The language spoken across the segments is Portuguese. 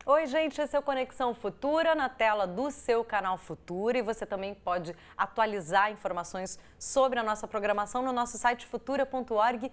Oi, gente, esse é o Conexão Futura, na tela do seu canal Futura, e você também pode atualizar informações sobre a nossa programação no nosso site futura.org.br.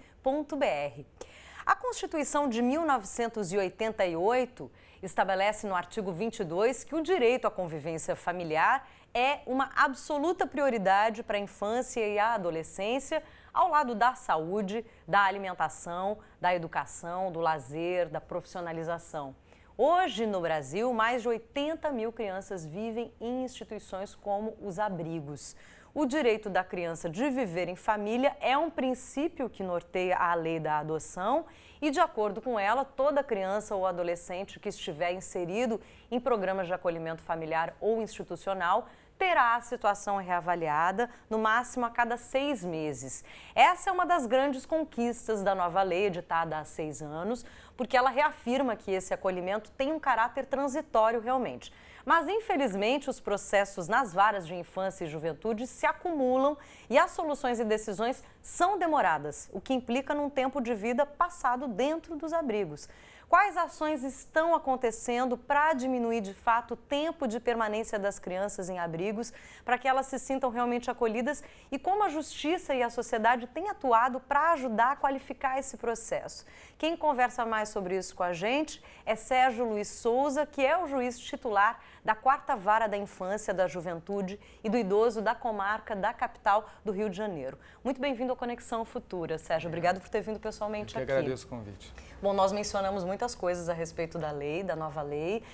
A Constituição de 1988 estabelece no artigo 22 que o direito à convivência familiar é uma absoluta prioridade para a infância e a adolescência, ao lado da saúde, da alimentação, da educação, do lazer, da profissionalização. Hoje, no Brasil, mais de 80 mil crianças vivem em instituições como os abrigos. O direito da criança de viver em família é um princípio que norteia a lei da adoção e, de acordo com ela, toda criança ou adolescente que estiver inserido em programas de acolhimento familiar ou institucional terá a situação reavaliada, no máximo a cada 6 meses. Essa é uma das grandes conquistas da nova lei, editada há 6 anos, porque ela reafirma que esse acolhimento tem um caráter transitório realmente. Mas, infelizmente, os processos nas varas de infância e juventude se acumulam e as soluções e decisões são demoradas, o que implica num tempo de vida passado dentro dos abrigos. Quais ações estão acontecendo para diminuir, de fato, o tempo de permanência das crianças em abrigos, para que elas se sintam realmente acolhidas, e como a justiça e a sociedade têm atuado para ajudar a qualificar esse processo? Quem conversa mais sobre isso com a gente é Sérgio Luiz Souza, que é o juiz titular da 4ª Vara da Infância, da Juventude e do Idoso da comarca da capital do Rio de Janeiro. Muito bem-vindo ao Conexão Futura, Sérgio. Obrigado por ter vindo pessoalmente aqui. Eu que agradeço o convite. Bom, nós mencionamos muitas coisas a respeito da lei, da nova lei.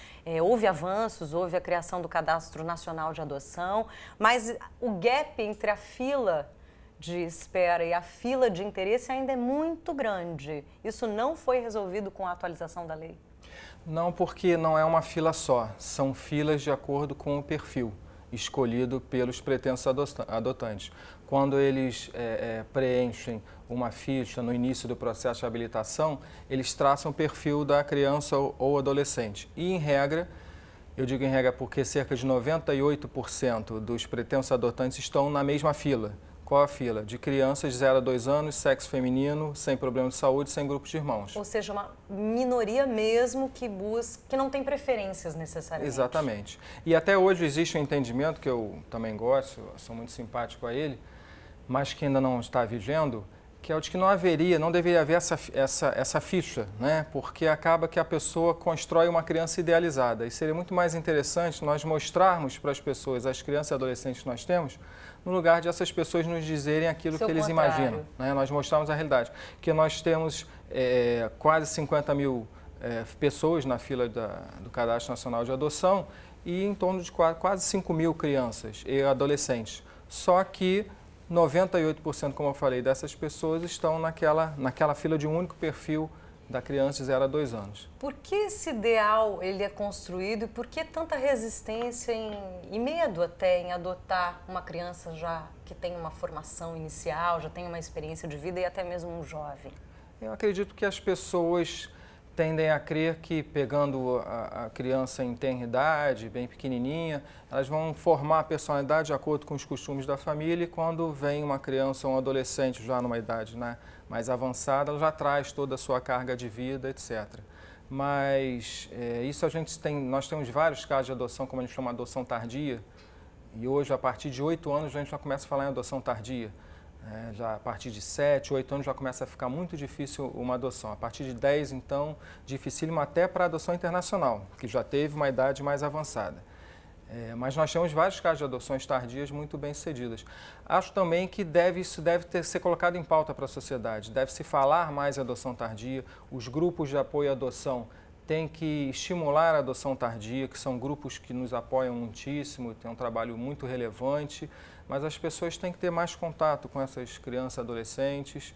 Houve avanços, houve a criação do Cadastro Nacional de Adoção, mas o gap entre a fila de espera e a fila de interesse ainda é muito grande. Isso não foi resolvido com a atualização da lei? Não, porque não é uma fila só, são filas de acordo com o perfil escolhido pelos pretensos adotantes. Quando eles preenchem uma ficha no início do processo de habilitação, eles traçam o perfil da criança ou adolescente. E, em regra, eu digo em regra porque cerca de 98% dos pretensos adotantes estão na mesma fila. Qual a fila? De crianças de 0 a 2 anos, sexo feminino, sem problema de saúde, sem grupos de irmãos. Ou seja, uma minoria mesmo que não tem preferências necessariamente. Exatamente. E até hoje existe um entendimento, que eu também gosto, sou muito simpático a ele, mas que ainda não está vigendo, que é o de que não deveria haver essa ficha, né? Porque acaba que a pessoa constrói uma criança idealizada. E seria muito mais interessante nós mostrarmos para as pessoas, as crianças e adolescentes que nós temos, no lugar de essas pessoas nos dizerem aquilo que eles imaginam, né? Nós mostrarmos a realidade. Que nós temos quase 50 mil pessoas na fila do Cadastro Nacional de Adoção e em torno de quase 5 mil crianças e adolescentes. Só que 98%, como eu falei, dessas pessoas estão naquela fila de um único perfil da criança de 0 a 2 anos. Por que esse ideal ele é construído e por que tanta resistência e medo até em adotar uma criança já que tem uma formação inicial, já tem uma experiência de vida e até mesmo um jovem? Eu acredito que as pessoas tendem a crer que, pegando a criança em tenra idade, bem pequenininha, elas vão formar a personalidade de acordo com os costumes da família, e quando vem uma criança ou um adolescente já numa idade, né, mais avançada, ela já traz toda a sua carga de vida, etc. Mas isso nós temos vários casos de adoção, como a gente chama de adoção tardia, e hoje, a partir de 8 anos, a gente já começa a falar em adoção tardia. Já a partir de 7, 8 anos já começa a ficar muito difícil uma adoção. A partir de 10, então, dificílimo até para a adoção internacional, que já teve uma idade mais avançada. Mas nós temos vários casos de adoções tardias muito bem sucedidas. Acho também que isso deve ser colocado em pauta para a sociedade. Deve se falar mais em adoção tardia. Os grupos de apoio à adoção têm que estimular a adoção tardia, que são grupos que nos apoiam muitíssimo, tem um trabalho muito relevante, mas as pessoas têm que ter mais contato com essas crianças e adolescentes,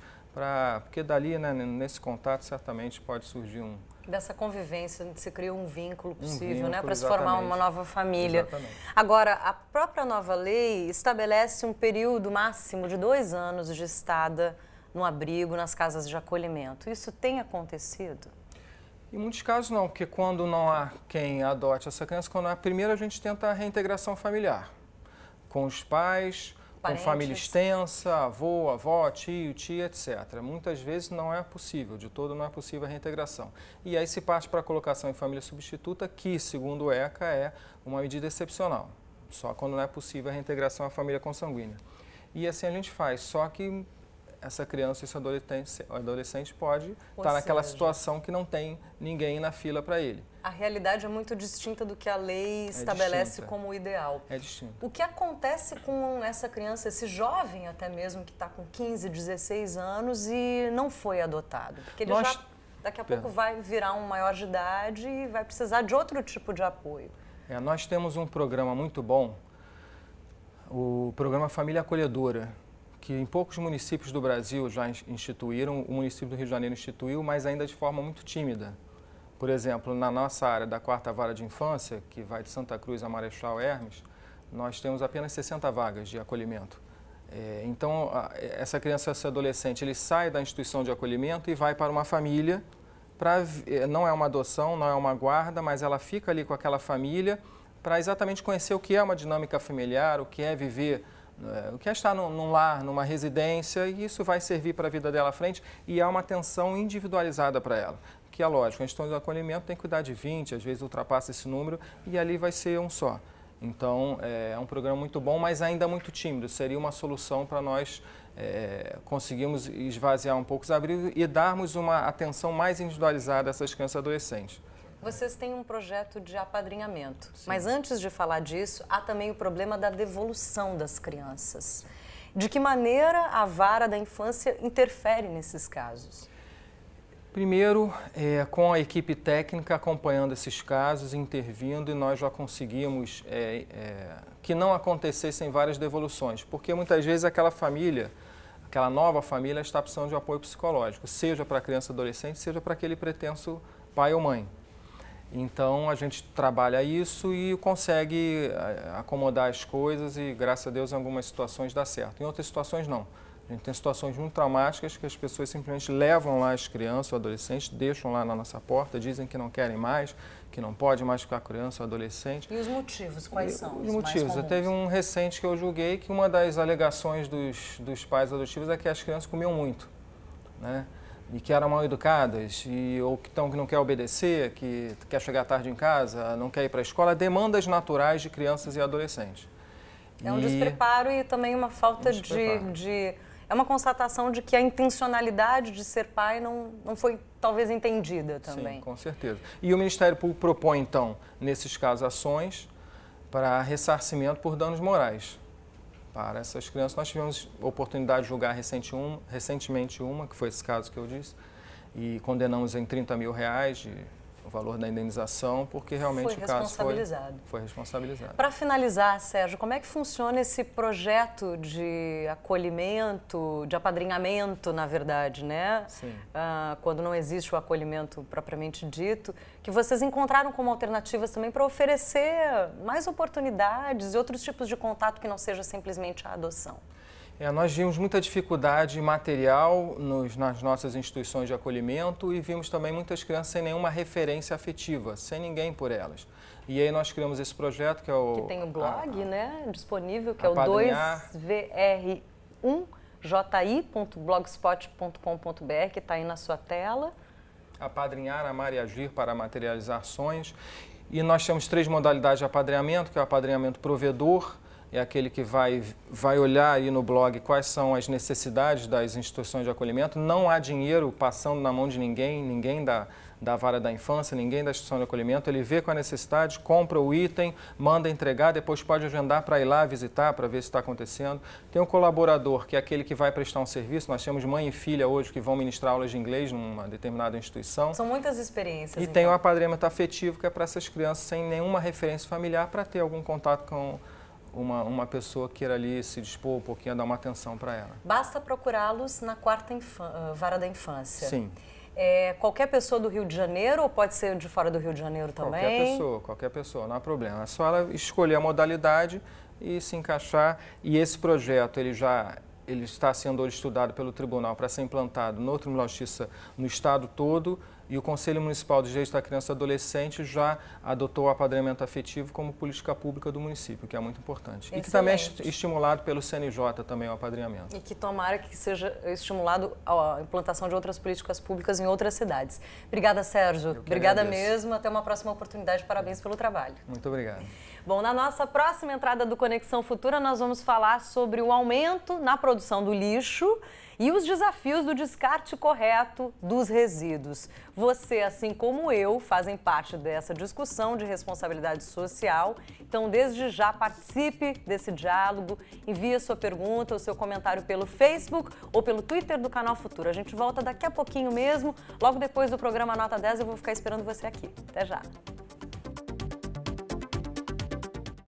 porque dali, né, nesse contato, certamente pode surgir dessa convivência, se cria um vínculo possível, vínculo, né, para se formar uma nova família. Exatamente. Agora, a própria nova lei estabelece um período máximo de 2 anos de estada no abrigo, nas casas de acolhimento. Isso tem acontecido? Em muitos casos não, porque quando não há quem adote essa criança, primeiro a gente tenta a reintegração familiar, com os pais com família extensa, avô, avó, tio, tia, etc. Muitas vezes não é possível, de todo não é possível a reintegração. E aí se parte para a colocação em família substituta, que, segundo o ECA, é uma medida excepcional. Só quando não é possível a reintegração à família consanguínea. E assim a gente faz, só que essa criança, esse adolescente pode estar naquela situação que não tem ninguém na fila para ele. A realidade é muito distinta do que a lei estabelece como o ideal. É distinta. O que acontece com essa criança, esse jovem até mesmo, que está com 15, 16 anos e não foi adotado? Porque ele já, daqui a pouco, vai virar um maior de idade e vai precisar de outro tipo de apoio. Nós temos um programa muito bom, o programa Família Acolhedora, que em poucos municípios do Brasil já instituíram, o município do Rio de Janeiro instituiu, mas ainda de forma muito tímida. Por exemplo, na nossa área da 4ª Vara de Infância, que vai de Santa Cruz a Marechal Hermes, nós temos apenas 60 vagas de acolhimento. Então, essa criança, esse adolescente, ele sai da instituição de acolhimento e vai para uma família, não é uma adoção, não é uma guarda, mas ela fica ali com aquela família para exatamente conhecer o que é uma dinâmica familiar, o que é viver, o que é estar num lar, numa residência, e isso vai servir para a vida dela à frente e há uma atenção individualizada para ela. Que é lógico, a instituição de acolhimento tem que cuidar de 20, às vezes ultrapassa esse número e ali vai ser um só. Então, é um programa muito bom, mas ainda muito tímido. Seria uma solução para nós conseguirmos esvaziar um pouco os abrigos e darmos uma atenção mais individualizada a essas crianças e adolescentes. Vocês têm um projeto de apadrinhamento, mas antes de falar disso, há também o problema da devolução das crianças. De que maneira a Vara da Infância interfere nesses casos? Primeiro, com a equipe técnica acompanhando esses casos, intervindo, e nós já conseguimos que não acontecessem várias devoluções, porque muitas vezes aquela família, aquela nova família está precisando de um apoio psicológico, seja para a criança e adolescente, seja para aquele pretenso pai ou mãe. Então, a gente trabalha isso e consegue acomodar as coisas e, graças a Deus, em algumas situações dá certo. Em outras situações, não. A gente tem situações muito traumáticas que as pessoas simplesmente levam lá as crianças ou adolescentes, deixam lá na nossa porta, dizem que não querem mais, que não pode mais ficar criança ou adolescente. E os motivos, quais são os motivos? Teve um recente que eu julguei que uma das alegações dos pais adotivos é que as crianças comiam muito, né? E que eram mal educadas, ou que não quer obedecer, que quer chegar tarde em casa, não quer ir para a escola, demandas naturais de crianças e adolescentes. É um despreparo e também uma falta É uma constatação de que a intencionalidade de ser pai não foi talvez entendida também. Sim, com certeza. E o Ministério Público propõe, então, nesses casos, ações para ressarcimento por danos morais. Para essas crianças, nós tivemos oportunidade de julgar recentemente uma, que foi esse caso que eu disse, e condenamos em R$30 mil o valor da indenização, porque realmente o caso foi responsabilizado. Para finalizar, Sérgio, como é que funciona esse projeto de acolhimento, de apadrinhamento, na verdade, né? Sim. Quando não existe o acolhimento propriamente dito, que vocês encontraram como alternativas também para oferecer mais oportunidades e outros tipos de contato que não seja simplesmente a adoção. Nós vimos muita dificuldade material nas nossas instituições de acolhimento e vimos também muitas crianças sem nenhuma referência afetiva, sem ninguém por elas. E aí nós criamos esse projeto que é o... Que tem o blog, né, disponível, que é o 2vr1ji.blogspot.com.br, que está aí na sua tela. Apadrinhar, amar e agir para materializar sonhos. E nós temos 3 modalidades de apadrinhamento, que é o apadrinhamento provedor, é aquele que vai olhar aí no blog quais são as necessidades das instituições de acolhimento. Não há dinheiro passando na mão de ninguém da Vara da Infância, ninguém da instituição de acolhimento. Ele vê com a necessidade, compra o item, manda entregar, depois pode agendar para ir lá visitar, para ver se está acontecendo. Tem o colaborador, que é aquele que vai prestar um serviço. Nós temos mãe e filha hoje que vão ministrar aulas de inglês numa determinada instituição. São muitas experiências. E tem o apadrinhamento afetivo, que é para essas crianças sem nenhuma referência familiar, para ter algum contato com uma pessoa que queira ali se dispor um pouquinho a dar uma atenção para ela. Basta procurá-los na 4ª Vara da Infância. Sim. Qualquer pessoa do Rio de Janeiro ou pode ser de fora do Rio de Janeiro também? Qualquer pessoa, não há problema. É só ela escolher a modalidade e se encaixar. E esse projeto, ele está sendo estudado pelo tribunal para ser implantado no Tribunal de Justiça no estado todo. E o Conselho Municipal de Direitos da Criança e Adolescente já adotou o apadrinhamento afetivo como política pública do município, que é muito importante. Excelente. E que também é estimulado pelo CNJ também o apadrinhamento. E que tomara que seja estimulado a implantação de outras políticas públicas em outras cidades. Obrigada, Sérgio. Obrigada mesmo. Até uma próxima oportunidade. Parabéns pelo trabalho. Muito obrigado. Bom, na nossa próxima entrada do Conexão Futura, nós vamos falar sobre o aumento na produção do lixo e os desafios do descarte correto dos resíduos. Você, assim como eu, fazem parte dessa discussão de responsabilidade social. Então, desde já, participe desse diálogo, envie a sua pergunta, o seu comentário pelo Facebook ou pelo Twitter do Canal Futura. A gente volta daqui a pouquinho mesmo, logo depois do programa Nota 10, eu vou ficar esperando você aqui. Até já!